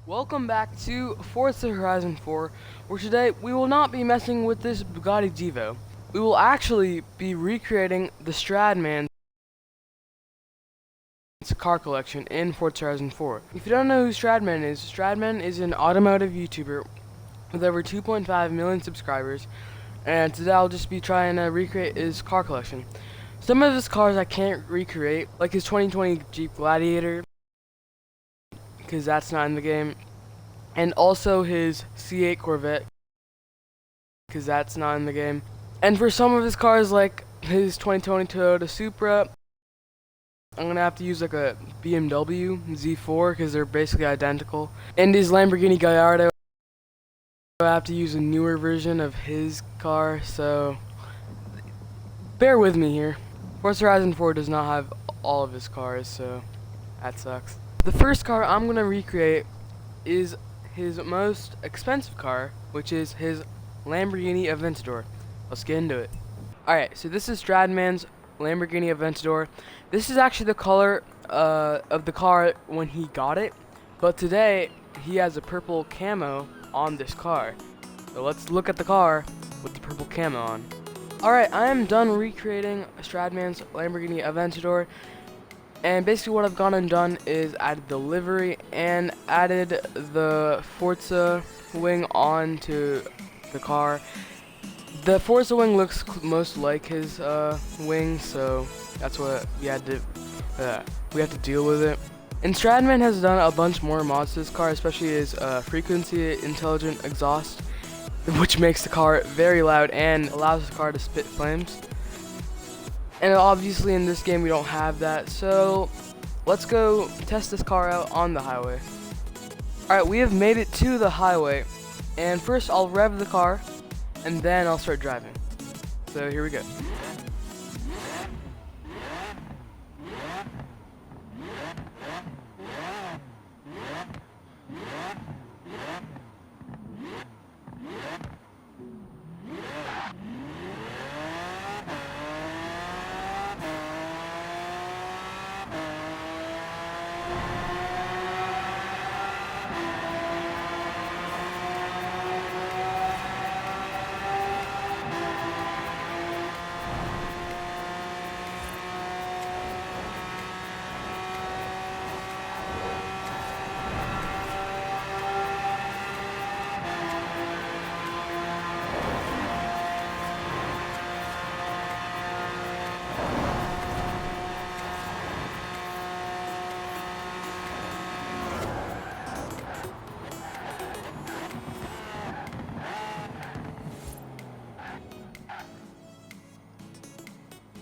Welcome back to Forza Horizon 4, where today we will not be messing with this Bugatti Divo. We will actually be recreating the Stradman's car collection in Forza Horizon 4. If you don't know who Stradman is an automotive YouTuber with over 2.5 million subscribers, and today I'll just be trying to recreate his car collection. Some of his cars I can't recreate, like his 2020 Jeep Gladiator, because that's not in the game. And also his C8 Corvette, because that's not in the game. And for some of his cars, like his 2020 Toyota Supra, I'm going to have to use like a BMW Z4, because they're basically identical. And his Lamborghini Gallardo, I have to use a newer version of his car, so bear with me here. Forza Horizon 4 does not have all of his cars, so that sucks. The first car I'm going to recreate is his most expensive car, which is his Lamborghini Aventador. Let's get into it. Alright, so this is Stradman's Lamborghini Aventador. This is actually the color of the car when he got it, but today he has a purple camo on this car. So let's look at the car with the purple camo on. Alright, I am done recreating Stradman's Lamborghini Aventador. And basically what I've gone and done is added the livery and added the Forza wing onto the car. The Forza wing looks most like his wing, so that's what we had to deal with it. And Stradman has done a bunch more mods to this car, especially his frequency intelligent exhaust, which makes the car very loud and allows the car to spit flames. And obviously in this game we don't have that, so let's go test this car out on the highway. Alright, we have made it to the highway, and first I'll rev the car, and then I'll start driving. So here we go.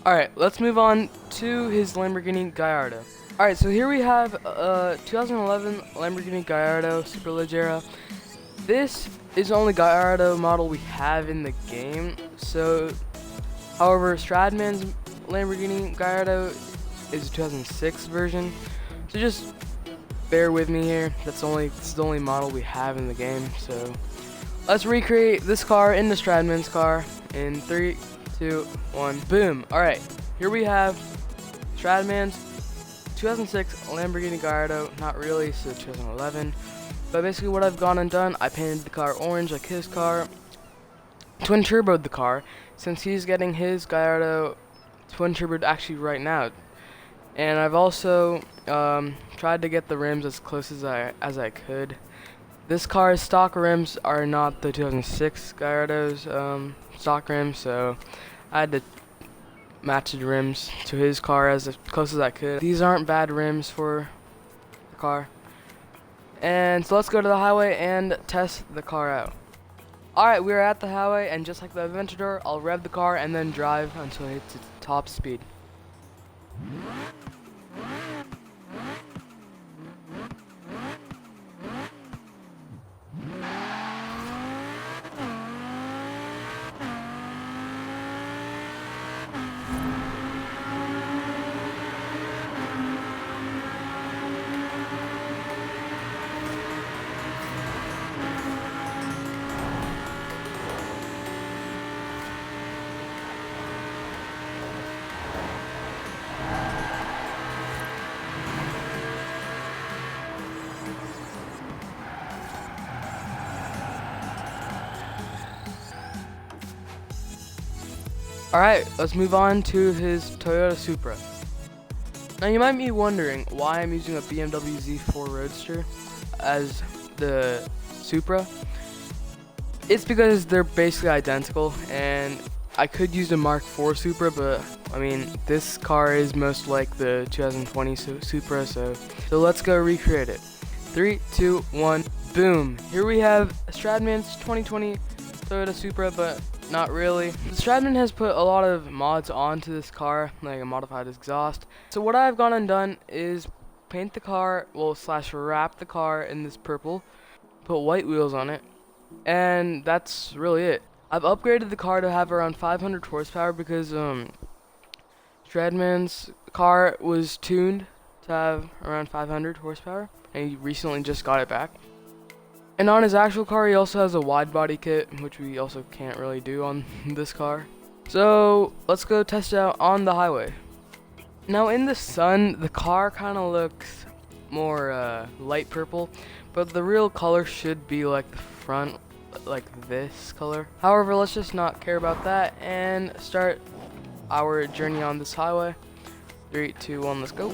Alright, let's move on to his Lamborghini Gallardo. Alright, so here we have a 2011 Lamborghini Gallardo Superleggera. This is the only Gallardo model we have in the game. So, however, Stradman's Lamborghini Gallardo is a 2006 version. So just bear with me here. This is the only model we have in the game. So let's recreate this car in the Stradman's car in 3, 2, 1, boom. Alright, here we have Stradman's 2006 Lamborghini Gallardo. Not really, so 2011. But basically what I've gone and done, I painted the car orange like his car. Twin turboed the car, since he's getting his Gallardo twin turboed actually right now. And I've also tried to get the rims as close as I could. This car's stock rims are not the 2006 Gallardo's stock rims, so I had to match the rims to his car as close as I could. These aren't bad rims for the car. And so let's go to the highway and test the car out. Alright, we're at the highway, and just like the Aventador, I'll rev the car and then drive until it hits its top speed. Alright, let's move on to his Toyota Supra. Now you might be wondering why I'm using a BMW Z4 Roadster as the Supra. It's because they're basically identical, and I could use a Mark IV Supra, but I mean, this car is most like the 2020 Supra, so let's go recreate it. 3, 2, 1, boom! Here we have Stradman's 2020 Toyota Supra, but not really. Stradman has put a lot of mods onto this car, like a modified exhaust. So what I've gone and done is paint the car, well, slash wrap the car in this purple, put white wheels on it, and that's really it. I've upgraded the car to have around 500 horsepower because Stradman's car was tuned to have around 500 horsepower, and he recently just got it back. And on his actual car, he also has a wide body kit, which we also can't really do on this car. So let's go test it out on the highway. Now in the sun, the car kind of looks more light purple, but the real color should be like the front, like this color. However, let's just not care about that and start our journey on this highway. 3, 2, 1, let's go.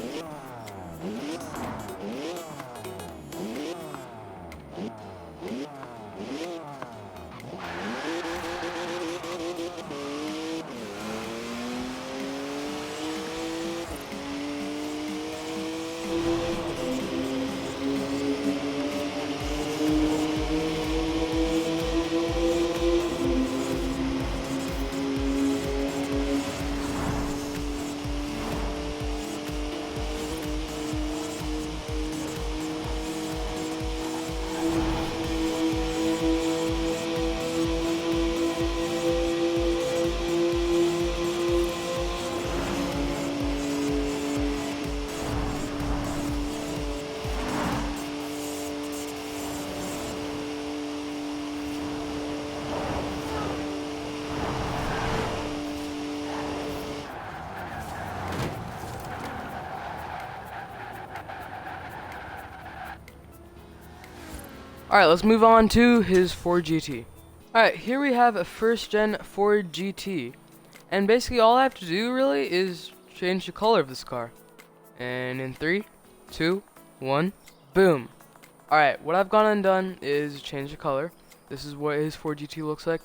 Alright, let's move on to his Ford GT. Alright, here we have a first gen Ford GT. And basically all I have to do really is change the color of this car. And in 3, 2, 1, boom. Alright, what I've gone and done is change the color. This is what his Ford GT looks like.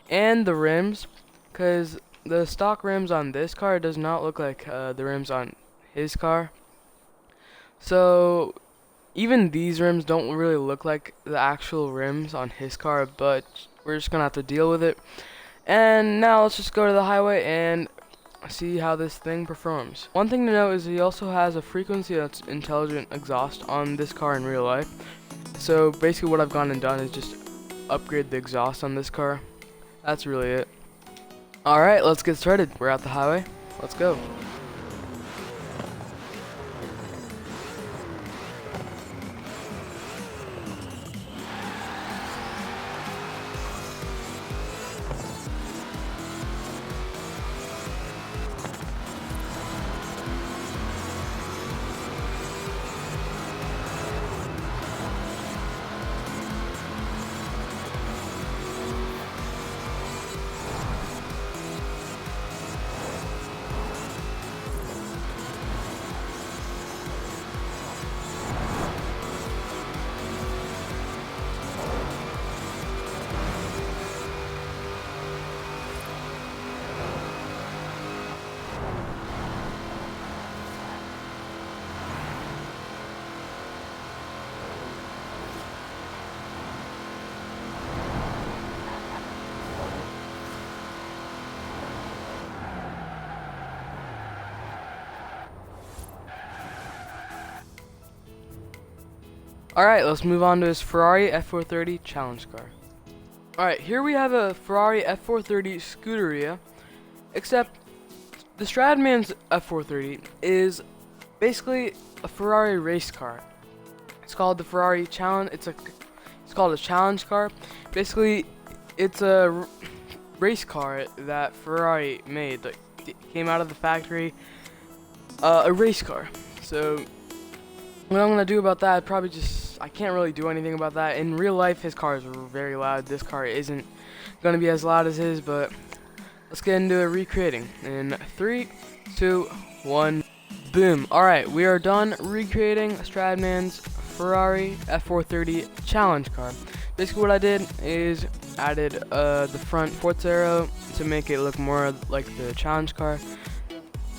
And the rims, because the stock rims on this car does not look like the rims on his car. So even these rims don't really look like the actual rims on his car, but we're just gonna have to deal with it. And now let's just go to the highway and see how this thing performs. One thing to note is he also has a frequency that's intelligent exhaust on this car in real life. So basically what I've gone and done is just upgrade the exhaust on this car. That's really it. Alright, let's get started. We're at the highway. Let's go. Alright, let's move on to his Ferrari F430 challenge car. Alright, here we have a Ferrari F430 Scuderia, except the Stradman's F430 is basically a Ferrari race car. It's called the Ferrari Challenge. It's called a challenge car. Basically, it's a race car that Ferrari made. Like, it came out of the factory, a race car. So what I'm gonna do about that, I can't really do anything about that. In real life, his car is very loud. This car isn't gonna be as loud as his, but let's get into a recreating in 3, 2, 1, boom. Alright, we are done recreating Stradman's Ferrari F430 challenge car. Basically what I did is added the front Forza arrow to make it look more like the challenge car.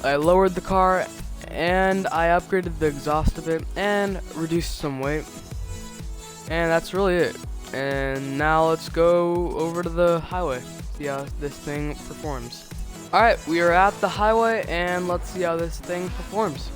I lowered the car and I upgraded the exhaust a bit and reduced some weight. And that's really it. And now let's go over to the highway, see how this thing performs. Alright, we are at the highway and let's see how this thing performs.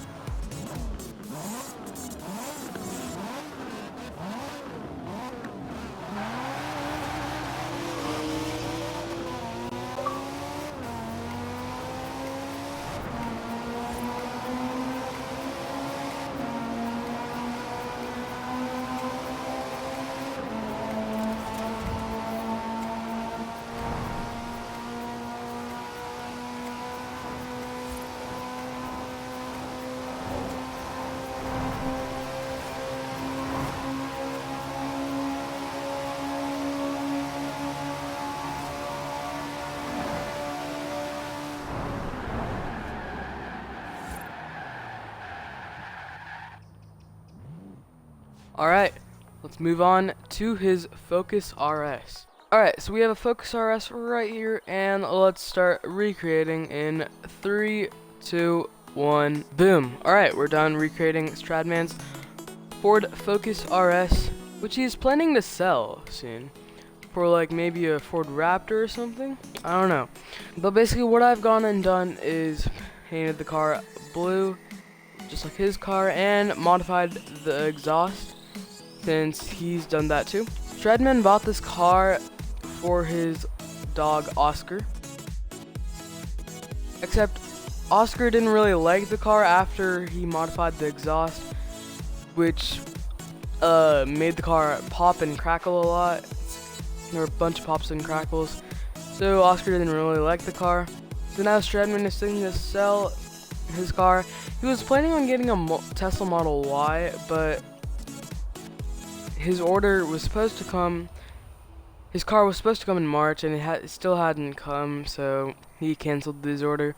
Alright, let's move on to his Focus RS. Alright, so we have a Focus RS right here, and let's start recreating in 3, 2, 1, boom. Alright, we're done recreating Stradman's Ford Focus RS, which he's planning to sell soon for like maybe a Ford Raptor or something. I don't know. But basically what I've gone and done is painted the car blue, just like his car, and modified the exhaust, since he's done that too. Stradman bought this car for his dog Oscar, except Oscar didn't really like the car after he modified the exhaust, which made the car pop and crackle a lot. There were a bunch of pops and crackles, so Oscar didn't really like the car. So now Stradman is thinking to sell his car. He was planning on getting a Tesla Model Y, but his order was supposed to come, his car was supposed to come in March, and it still hadn't come, so he canceled his order.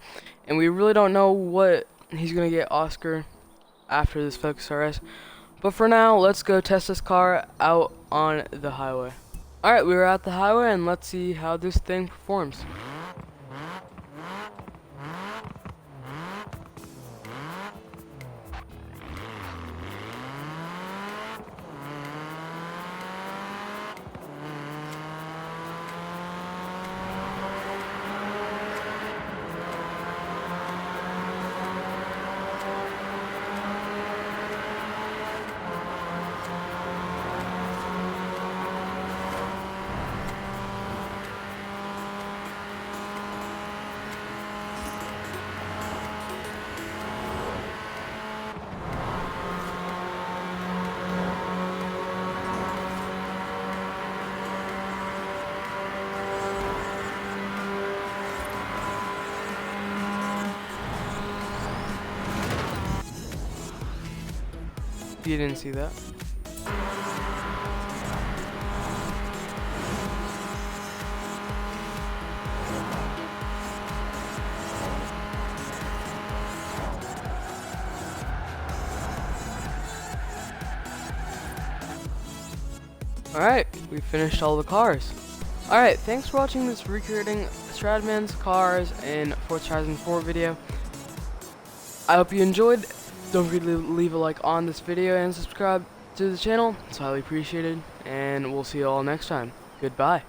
And we really don't know what he's going to get Oscar after this Focus RS. But for now, let's go test this car out on the highway. Alright, we were at the highway, and let's see how this thing performs. You didn't see that. Alright, we finished all the cars. Alright, thanks for watching this recreating Stradman's cars in Forza Horizon 4 video. I hope you enjoyed. Don't forget to leave a like on this video and subscribe to the channel. It's highly appreciated, and we'll see you all next time. Goodbye.